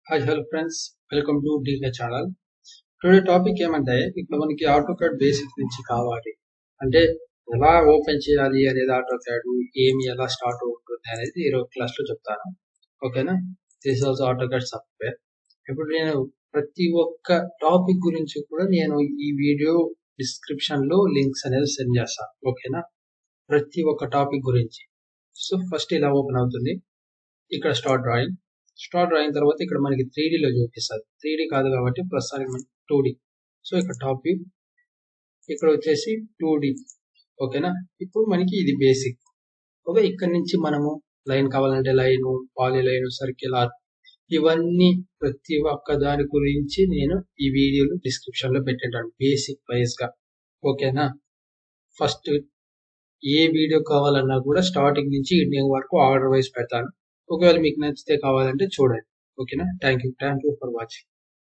Hi, hello friends. Welcome to DK channel. Today topic ఏమంటే ఇప్పుడు మనకి ఆటోకాడ్ బేసిక్ నుంచి కావాలి అంటే ఎలా ఓపెన్ చేయాలి అనేది ఆటోకాడ్ ఏమి ఎలా స్టార్ట్ అవుతుంది అనేది ఈరోజు క్లాస్ లో చెప్తాను. ఓకేనా? This also AutoCAD software. ఇప్పుడు నేను ప్రతి ఒక్క టాపిక్ గురించి కూడా నేను ఈ వీడియో డిస్క్రిప్షన్ లో లింక్స్ అనేది సెండ్ చేస్తాను. ఓకేనా? ప్రతి ఒక్క టాపిక్ గురించి. సో ఫస్ట్ ఇలా ఓపెన్ అవుతుంది. ఇక్కడ స్టార్ట్ డ్రాయింగ్ తర్వాత ఇక్కడ మనకి 3D లో చూపిస్తుంది. 3D కాదు కాబట్టి ప్రస్తుతానికి మనకి 2D. సో ఇక్కడ టాప్ వ్యూ, ఇక్కడ వచ్చేసి 2D. ఓకేనా? ఇప్పుడు మనకి ఇది బేసిక్. ఓకే, ఇక్కడ నుంచి మనము లైన్ కావాలంటే లైన్, పాలీలైన్, సర్కిల్, ఆర్క్ ఇవన్నీ ప్రతి ఒక్క దాని గురించి నేను ఈ వీడియోలో డిస్క్రిప్షన్ లో పెట్టింటాను బేసిక్ వైజ్ గా. ఓకేనా? ఫస్ట్ ఏ వీడియో కావాలన్నా కూడా స్టార్టింగ్ నుంచి ఎండింగ్ వరకు ఆర్డర్ వైజ్ పెడతాను. ఒకవేళ మీకు నచ్చితే కావాలంటే చూడండి. ఓకేనా? Thank you for watching.